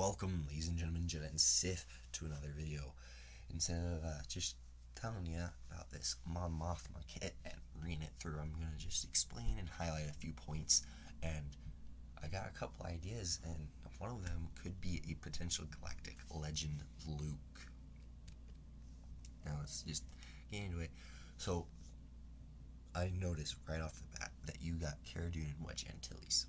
welcome, ladies and gentlemen, Jedi and Sith, to another video. Instead of just telling you about this Mon Mothma kit and reading it through, I'm going to just explain and highlight a few points. And I got a couple ideas, and one of them could be a potential galactic legend Luke. Now let's just get into it. So, I noticed right off the bat that you got Cara Dune and Wedge Antilles.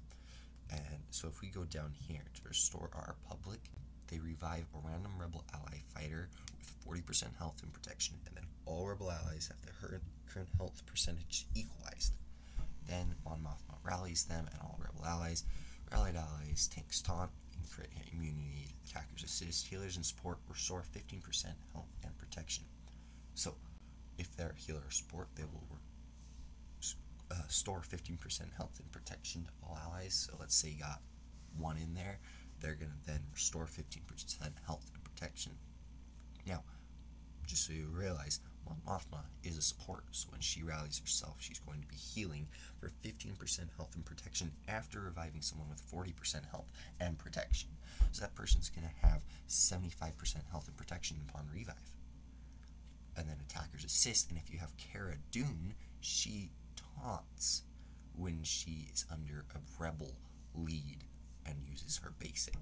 And so if we go down here to restore our public, they revive a random rebel ally fighter with 40% health and protection, and then all rebel allies have their current health percentage equalized. Then Mon Mothma rallies them, and all rebel allies, rallied allies, tanks taunt, and crit hit immunity, attackers assist, healers and support restore 15% health and protection. So if they're healer or support, they will store 15% health and protection to all allies. So let's say you got one in there, they're going to then restore 15% health and protection. Now, just so you realize, Mon Mothma is a support, so when she rallies herself, she's going to be healing for 15% health and protection after reviving someone with 40% health and protection. So that person's going to have 75% health and protection upon revive. And then attackers assist, and if you have Cara Dune, she taunts when she is under a rebel lead and uses her basic.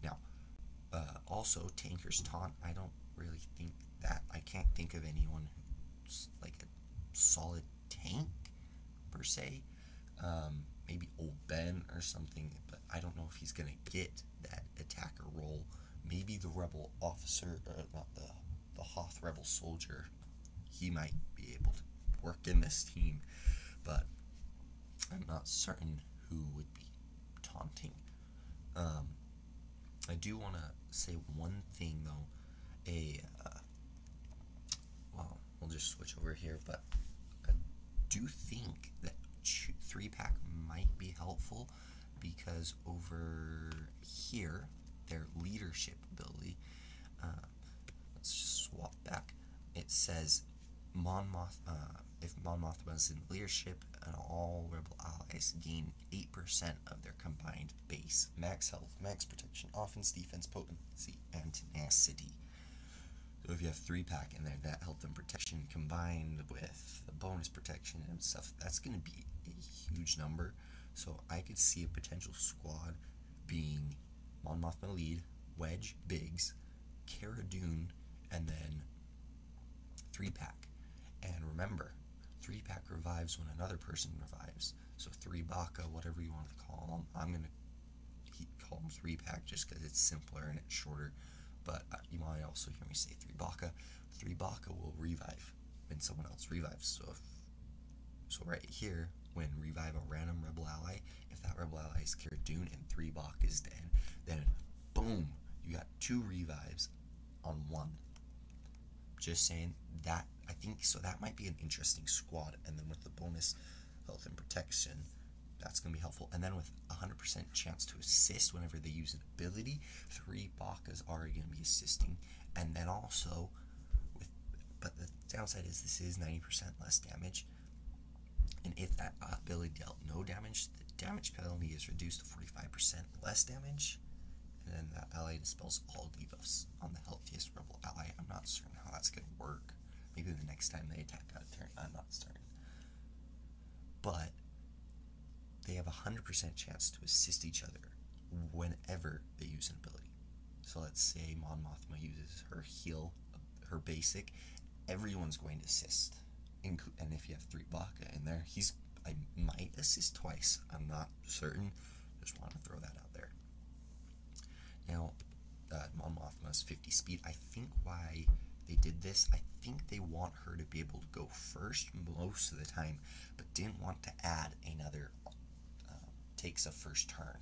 Now, also tankers taunt, I don't really think that, I can't think of anyone who's like a solid tank per se. Maybe old Ben or something, but I don't know if he's gonna get that attacker role. Maybe the rebel officer, not the Hoth rebel soldier, he might be able to work in this team, but I'm not certain who would be taunting. I do want to say one thing though. Well, we'll just switch over here, but I do think that 3-pack might be helpful, because over here, their leadership ability, let's just swap back, it says if Mon Mothma is in leadership, and all rebel allies gain 8% of their combined base, max health, max protection, offense, defense, potency, and tenacity. So if you have 3-pack in there, that health and protection combined with the bonus protection and stuff, that's going to be a huge number. So I could see a potential squad being Mon Mothma lead, Wedge, Biggs, Cara Dune, and then 3-pack. And remember, 3-pack revives when another person revives. So 3-Baka, whatever you want to call them. I'm going to call them 3-pack just because it's simpler and it's shorter. But you might also hear me say 3-Baka. 3-Baka will revive when someone else revives. So right here, when revive a random rebel ally, if that rebel ally is Cara Dune and 3-Baka is dead, then boom, you got 2 revives on 1. Just saying that, I think, so that might be an interesting squad. And then with the bonus health and protection, that's going to be helpful. And then with 100% chance to assist whenever they use an ability, 3-Bakas are going to be assisting. And then also, but the downside is this is 90% less damage. And if that ability dealt no damage, the damage penalty is reduced to 45% less damage. And then that ally dispels all debuffs on the healthiest rebel ally. I'm not certain how that's going to work. Maybe the next time they attack out of turn, I'm not certain. But they have a 100% chance to assist each other whenever they use an ability. So let's say Mon Mothma uses her heal, her basic, everyone's going to assist. And if you have 3-Baka in there, I might assist twice. I'm not certain. Just want to throw that out there. Now, Mon Mothma is 50 speed. I think why they did this, I think they want her to be able to go first most of the time, but didn't want to add another takes a first turn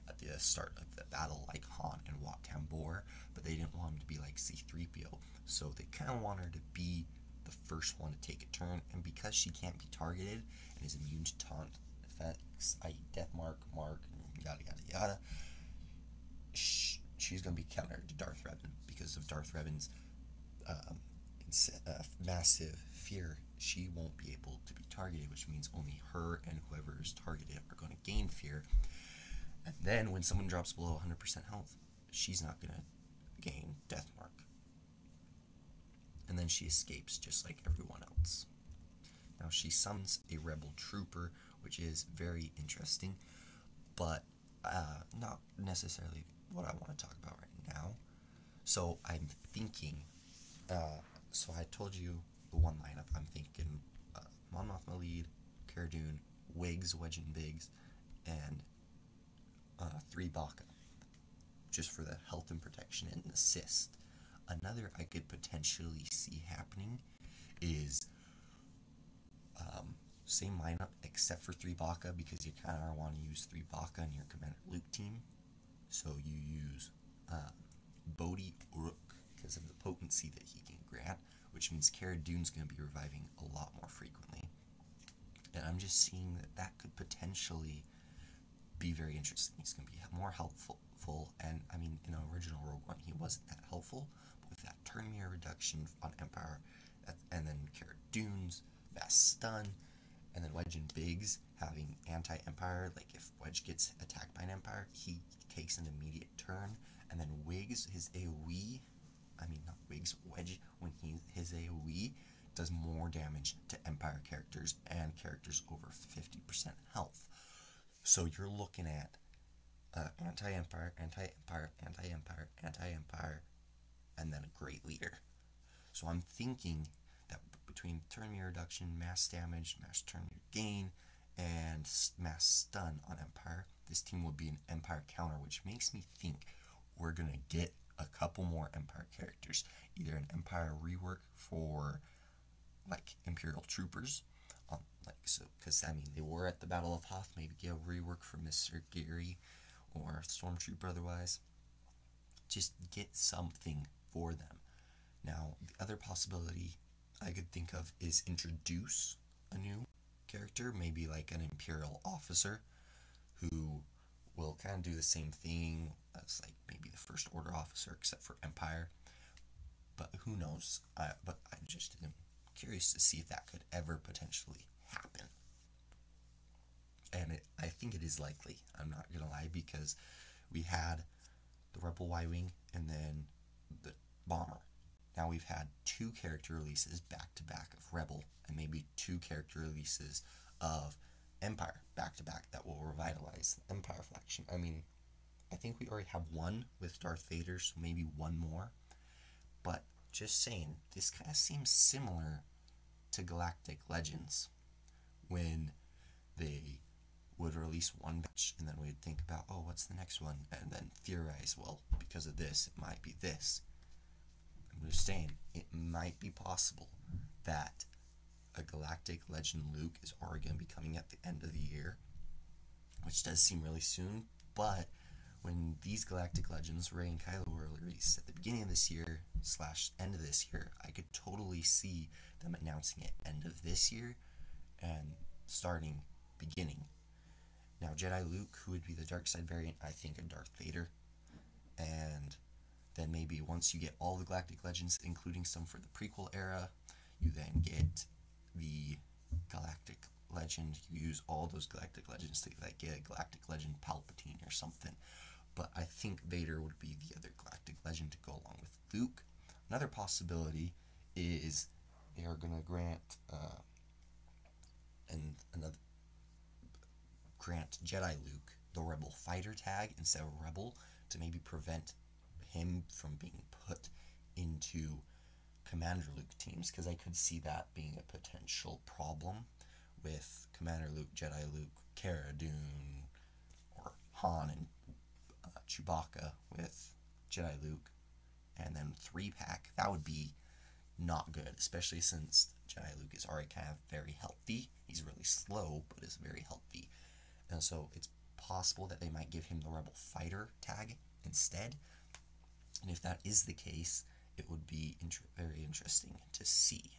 at the start of the battle like Han and Wat Tambor, but they didn't want him to be like C-3PO, so they kind of want her to be the first one to take a turn. And because she can't be targeted and is immune to taunt effects, i.e. Death Mark, yada yada yada, she's going to be countered to Darth Revan. Because of Darth Revan's massive fear, she won't be able to be targeted, which means only her and whoever is targeted are going to gain fear. And then when someone drops below 100% health, she's not going to gain Death Mark. And then she escapes just like everyone else. Now she summons a rebel trooper, which is very interesting, but not necessarily what I want to talk about right now. So I'm thinking, so I told you the one lineup. I'm thinking Mon Mothma lead, Cara Dune, Wigs, Wedge and Biggs, and 3 Baka, just for the health and protection and assist. Another I could potentially see happening is same lineup except for 3 Baka, because you kind of want to use 3 Baka in your Commander Luke team. So you use Bodhi Uruk because of the potency that he can grant, which means Cara Dune's going to be reviving a lot more frequently. And I'm just seeing that that could potentially be very interesting. He's going to be more helpful, and I mean, in the original Rogue One, he wasn't that helpful, but with that turn meter reduction on Empire, and then Cara Dune's fast stun, and then Wedge and Biggs having anti-Empire, like if Wedge gets attacked by an Empire, he takes an immediate turn, and then Wiggs, his AoE, Wedge, when his AoE does more damage to Empire characters and characters over 50% health. So you're looking at anti-Empire, anti-Empire, anti-Empire, anti-Empire, and then a great leader. So I'm thinking that between turn meter reduction, mass damage, mass turn meter gain, and mass stun on Empire, this team will be an Empire counter, which makes me think we're going to get a couple more Empire characters. Either an Empire rework for, like, Imperial Troopers, because, I mean, they were at the Battle of Hoth, maybe get a rework for Mr. Geary, or Stormtrooper otherwise. Just get something for them. Now, the other possibility I could think of is introduce a new character, maybe like an Imperial officer, who will kind of do the same thing as like maybe the First Order officer, except for Empire. But who knows? But I just am curious to see if that could ever potentially happen. And I think it is likely, I'm not going to lie, because we had the Rebel Y-Wing and then the Bomber. Now we've had 2 character releases back-to-back of Rebel, and maybe 2 character releases of Empire back-to-back that will revitalize the Empire faction. I mean, I think we already have 1 with Darth Vader, so maybe 1 more. But just saying, this kind of seems similar to Galactic Legends, when they would release 1 batch, and then we'd think about, oh, what's the next one? And then theorize, well, because of this, it might be this. I'm just saying, it might be possible that a Galactic Legend Luke is already going to be coming at the end of the year, which does seem really soon, but when these Galactic Legends, Rey and Kylo, were released at the beginning of this year / end of this year, I could totally see them announcing it end of this year and starting beginning. Now, Jedi Luke, who would be the dark side variant, I think, of Darth Vader, and then maybe once you get all the Galactic Legends, including some for the prequel era, you then get the Galactic Legend. You use all those Galactic Legends to like get a Galactic Legend Palpatine or something. But I think Vader would be the other Galactic Legend to go along with Luke. Another possibility is they are going to grant grant Jedi Luke the Rebel Fighter tag instead of Rebel, to maybe prevent him from being put into Commander Luke teams, because I could see that being a potential problem with Commander Luke, Jedi Luke, Cara Dune, or Han and Chewbacca with Jedi Luke, and then 3-pack. That would be not good, especially since Jedi Luke is already kind of very healthy. He's really slow, but is very healthy. And so it's possible that they might give him the Rebel Fighter tag instead. And if that is the case, it would be very interesting to see.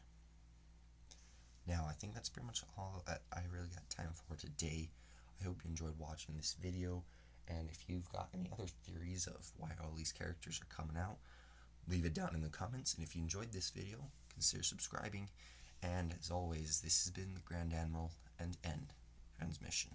Now, I think that's pretty much all that I really got time for today. I hope you enjoyed watching this video, and if you've got any other theories of why all these characters are coming out, leave it down in the comments. And if you enjoyed this video, consider subscribing. And as always, this has been the Grand Admiral and End Transmission.